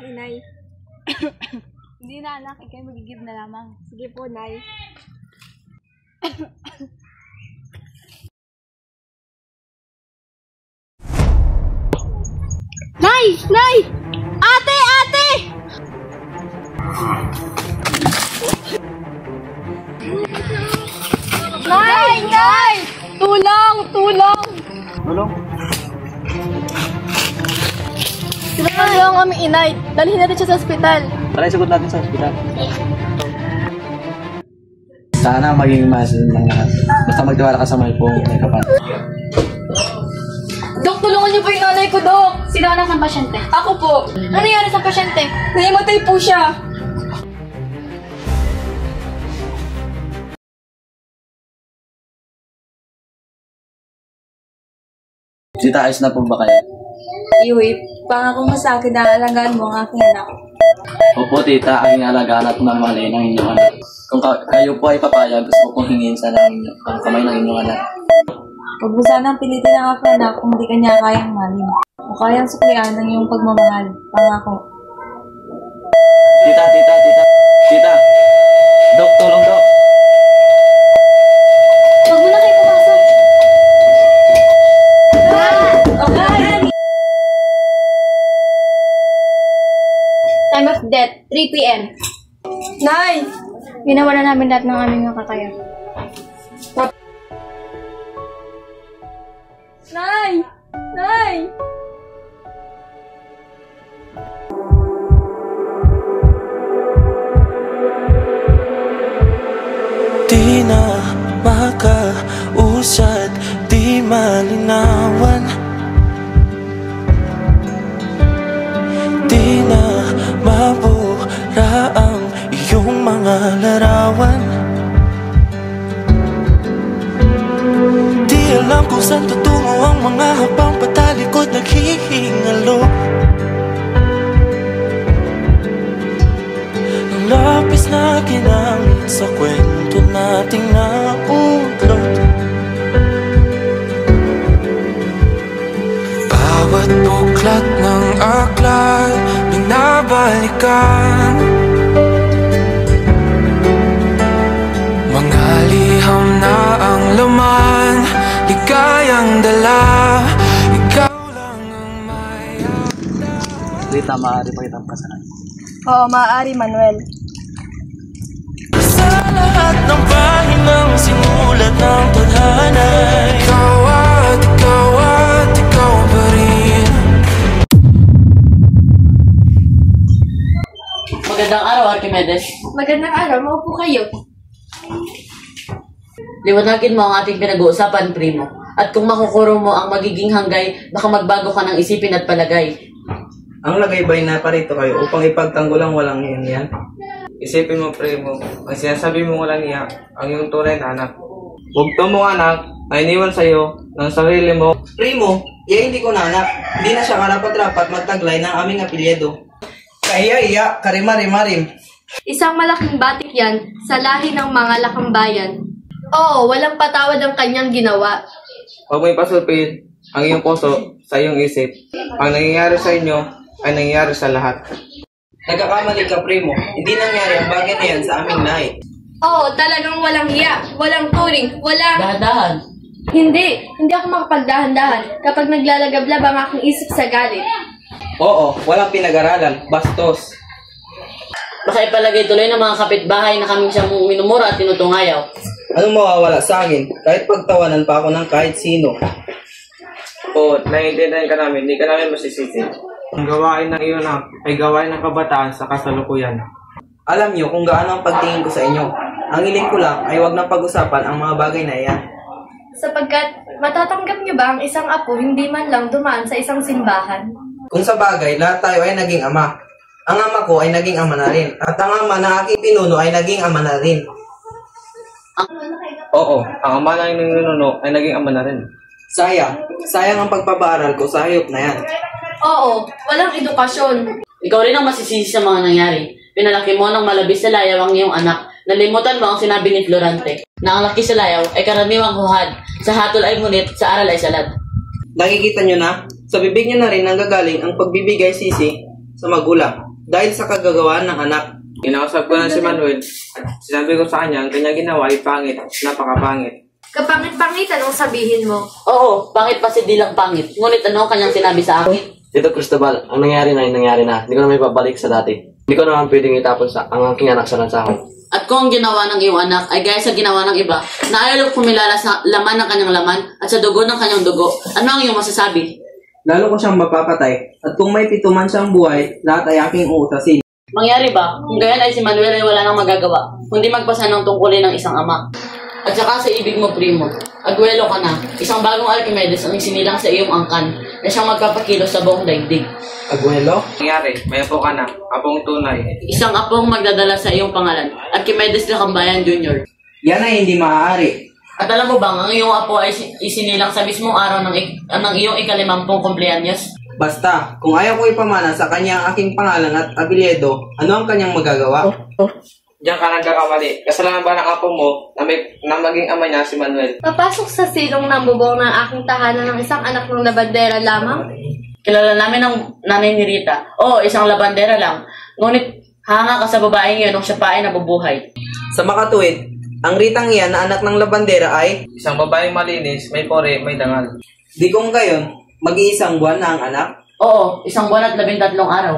malaki, Nay. Hindi na anak, ikay magigib na lamang. Sige po, Nay. Nay! Nay! Ate! Ate! Nay! Nay! Tulong! Tulong! Tulong? Tulungan niyo ang aming inay. Dalhin natin siya sa ospital. Tara, isagot natin sa ospital. Sana maging masin ng lahat. Basta magtiwala ka sa may pong may kapan. Dok, tulungan niyo po yung nanay ko, Dok. Sino anak ng pasyente? Ako po. Ano nangyari sa pasyente? Naimatay po siya. Tita, ayos na po ba kayo? Iwi, pangako mo sa akin na alagaan mo ang aking anak. Opo, tita, aking alagaan at mamahalin ng inyong anak. Kung kayo po ay papayag, gusto ko pong hingin sana ang kamay ng inyong anak. Huwag mo sanang pilitin ang aking anak kung hindi ka niya kayang mahalin. O kayang suklian ng iyong pagmamahal. Pangako. Tita, tita, tita. Tita. Dok, tulong, Dok. Huwag mo na kayo pumasok. Okay. Time of death, 3 p.m. Nay! Ginawa na namin lahat ng aming nakakaya. Nay! Nay! Di na makausad, di malinawan. Di na mabura ang iyong mga larawan. Di alam kung saan tutungo ang mga habang patalikod naghihingalo. Ang lapis na ginamit sa kwento nating naulot. Bawat buklat ng aklat binabalikan. Mga liham na ang laman, ligayang dala. Ikaw lang ang may akla. Tita, maaari pa kitang kasalan. Oo, maaari, Manuel. Sa lahat ng pahinang sinulat ng tadhana, ikaw at ikaw pa rin. Magandang araw, Archimedes. Magandang araw, maupo kayo. Liwanagin mo ang ating pinag-uusapan, Primo. At kung makukurong mo ang magiging hanggay, baka magbago ka ng isipin at palagay. Ang lagay ba'y naparito kayo upang ipagtanggol ang walang iyan yan? Isipin mo, Primo, ang sinasabi mo walang iya, ang iyong tunay na anak. Huwag to mong anak na iniwan sa'yo ng sarili mo. Primo, hindi ko na anak. Hindi na siya karapat-rapat magtaglay ng aming apelyido. Kaiya-iya, karimari-marim. Isang malaking batik yan sa lahi ng mga lakambayan. Oo, walang patawad ang kanyang ginawa. Huwag may pasulpil ang iyong puso sa iyong isip. Ang nangyayari sa inyo ay nangyayari sa lahat. Nagkakamali ka, Primo. Hindi nangyari ang bagay na yan sa aming lahi. Oo, talagang walang hiya, walang turing, walang... Dahan-dahan. Hindi ako makapagdahan-dahan kapag naglalagablab ang aking isip sa galit. Oo, walang pinag-aralan. Bastos. Baka ipalagay tuloy ng mga kapitbahay na kaming siyang minumura at tinutungayaw. Anong mawawala sa akin? Kahit pagtawanan pa ako ng kahit sino. Oo, naiintindihan ka namin, hindi ka namin masisisi. Ang gawain ng iyo na ay gawain ng kabataan sa kasalukuyan. Alam niyo kung gaano ang pagtingin ko sa inyo. Ang hiling ko lang ay huwag nang pag-usapan ang mga bagay na iyan. Sapagkat matatanggap niyo ba ang isang apo hindi man lang dumaan sa isang simbahan? Kung sa bagay, lahat tayo ay naging ama. Ang ama ko ay naging ama na rin. At ang ama na aking pinuno ay naging ama na rin. Oo, ang ama na yung ninuno ay naging ama na rin. Sayang ang pagpapaaral ko sa hayop na yan. Oo, walang edukasyon. Ikaw rin ang masisisi sa mga nangyari. Pinalaki mo ng malabis sa layaw ang iyong anak. Nalimutan mo ang sinabi ni Florante, na ang laki sa layaw ay karaniwang huhad, sa hatol ay ngunit, sa aral ay salad. Nakikita nyo na, sa bibig nyo na rin nanggagaling ang pagbibigay sisi sa magulang. dahil sa kagagawaan ng anak. Kinausap ko na si Manuel at sinabi ko sa kanya ang kanyang ginawa ay pangit, napakapangit. Kapangit-pangitan ang sabihin mo. Oo, pangit pa si Dilang pangit. Ngunit ano ang kanyang sinabi sa akin? Tito Cristobal, ang nangyari na ay nangyari na. Hindi ko na may babalik sa dati. Hindi ko naman pwedeng itapon ang aking anak sa lansangan. At kung ang ginawa ng iyong anak ay gaya sa ginawa ng iba, na ayaw kumilala sa laman ng kanyang laman at sa dugo ng kanyang dugo, ano ang iyong masasabi? Lalo ko siyang mapapatay at kung may 7 man siyang buhay, lahat ay aking uutasin. Mangyari ba, kung gayon ay si Manuel ay wala nang magagawa, kundi magpasa ng tungkulin ng isang ama? At saka sa ibig mo, primo, agwelo ka na, isang bagong Archimedes ang isinilang sa iyong angkan na siyang magpapakilos sa buong daigdig. Abuelo? Nangyari, may apo ka na, apong tunay. Isang apong magdadala sa iyong pangalan, Archimedes Lacambayan Jr. Yan ay hindi maaari. At alam mo bang, ang iyong apo ay isinilang sa mismong araw ng iyong ika-50 kumpleanyos? Basta, kung ayaw ko ipamana sa kanya ang aking pangalan at apelyido, ano ang kanyang magagawa? Diyan ka nagkakamali. Kasalanan ba ng apo mo na maging ama niya si Manuel? Papasok sa silong ng bubong ng aking tahanan ng isang anak ng labandera lamang? Kilala namin ang nanay ni Rita. Oo, isang labandera lang. Ngunit hanga ka sa babaeng yun nung siya pa ay nabubuhay. Sa makatuwid, ang Ritang iyan na anak ng labandera ay, Isang babaeng malinis, may pore, may dangal. di kung gayon, mag-iisang buwan na ang anak. Oo, 1 buwan at 13 araw.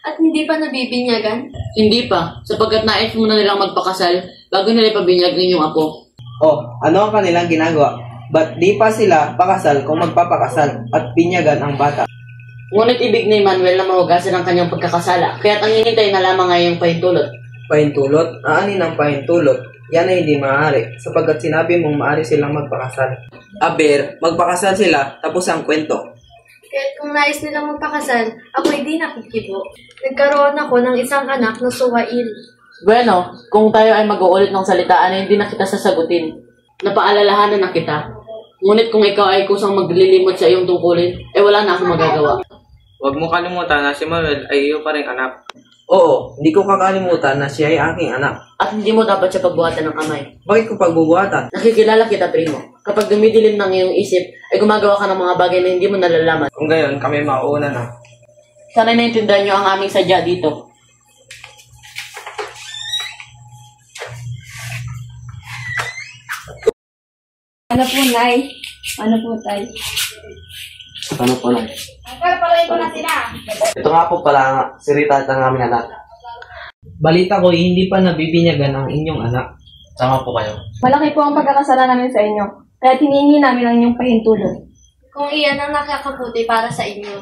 At hindi pa nabibinyagan? Hindi pa, sapagkat nais muna nilang magpakasal bago nila ipabinyag ng inyong apo. O, ano ang kanilang ginagawa? Ba't di pa sila pakasal kung magpapakasal at binyagan ang bata? Ngunit ibig ni Manuel na mahugasan ang kanyang pagkakasala, kaya't ang hinintay na lamang ngayong pahintulot. Pahintulot? Aanin ang pahintulot? Yan ay hindi maaari, sapagkat sinabi mong maaari silang magpakasal. Aber, magpakasal sila, tapos ang kwento. Kahit kung nais nilang magpakasal, ako'y di nakikibo. Nagkaroon ako ng isang anak na suwail. Bueno, kung tayo ay mag-uulit ng salitaan ay hindi na kita sasagutin. Napaalalahanan na kita. Ngunit kung ikaw ay kusang maglilimot sa iyong tungkulin, wala na akong magagawa. Huwag mo kalimutan na si Manuel ay iyo pa rin anak. Oo, hindi ko kakalimutan na siya ay aking anak. At hindi mo dapat siya pagbuhatan ng kamay. Bakit ko pagbubuhatan? Nakikilala kita, primo. Kapag dumidilim ng iyong isip, ay gumagawa ka ng mga bagay na hindi mo nalalaman. Kung gayon, kami mauuna na. Sana'y naintindihan niyo ang aming sadya dito. Ano po, Nay? Ano po, Tay? Ano po lang? Palaparoin ko na sila. Ito nga po pala si Rita at ang aming anak. Balita ko, hindi pa nabibinyagan ang inyong anak. Tama po kayo. Malaki po ang pagkakasala namin sa inyo, kaya hiningi namin ang inyong pahintulot. Kung iyan ang nakakabuti para sa inyo.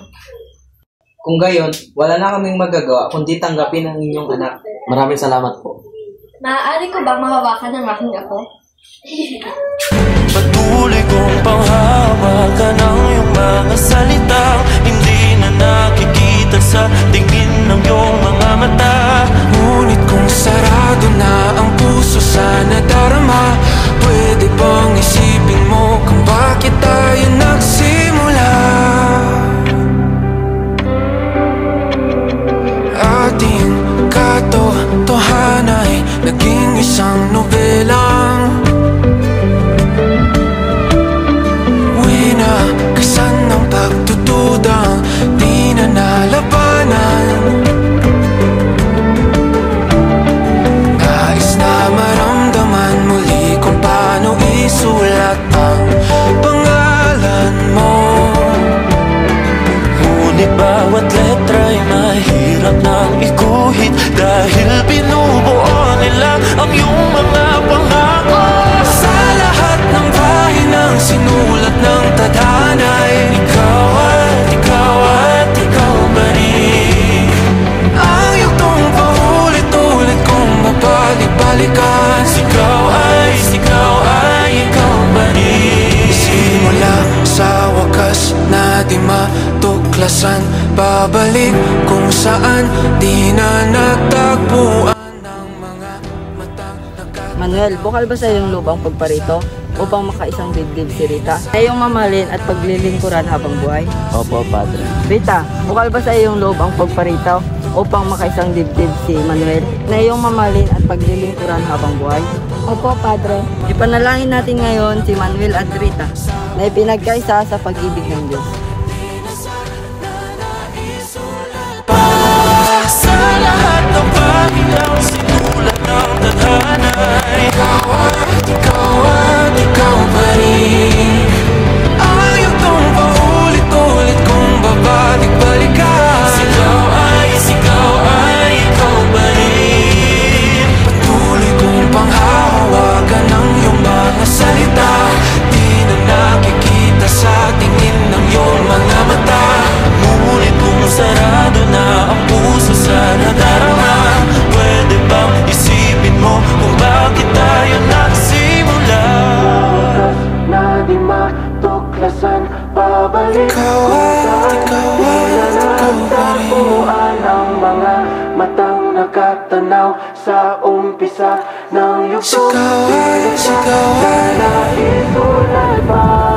Kung gayon, wala na kaming magagawa kundi tanggapin ang inyong anak. Maraming salamat po. Maaari ko ba mahawakan ng aking apo? Patuloy kong panghawakan ang iyong mga salita. Hindi na nakikita sa tingin ng iyong mga mata. Ngunit kung sarado na ang puso sana darama, pwede bang isipin mo kung bakit tayo nagsimula? Ating katotohanan ay naging isang nobelang winakasan ng pagtutudang di na nalabanan. Nais na maramdaman muli kung paano isulat ang pangalan mo. Ngunit bawat letra'y mahirap nang iguhit dahil binubuo nila ang iyong mga pangako. Sa lahat ng bahid ng sinulat ng tadhana'y ikaw at ikaw at ikaw pa rin. Ang yugtong paulit-ulit kong mabalik-balikan. Sigaw ay ikaw pa rin. Simula sa wakas na di matuklasan, babalik kung saan di na nagtagpuan ng mga matang Manuel, bukal ba sa iyong lubang pagparito upang makaisang dibdib si Rita na iyong mamalin at paglilingkuran habang buhay? Opo, Padre. Rita, bukal ba sa iyong loob ang pagparito upang makaisang dibdib si Manuel na iyong mamalin at paglilingkuran habang buhay? Opo, Padre. Ipanalangin natin ngayon si Manuel at Rita na ipinagkaisa sa pag-ibig ng Diyos. Sa akin lang sinulat ng tadhana. Ikaw at ikaw pa rin. Ayaw tong paulit-ulit kung babalik-balikan. Sigaw ay ikaw pa rin. Patuloy kong panghahawakan ng iyong mga salita. Di na nakikita sa tingin ng iyong mga mata. Ngunit kung sarado na ang puso sa nadarama, pwede bang isipin mo kung bakit tayo nagsimula? Na di matuklasan, babalik ikaw pa rin. Ang mga matang nakatanaw sa umpisa ng yugto. Sigaw ay na isulat pa.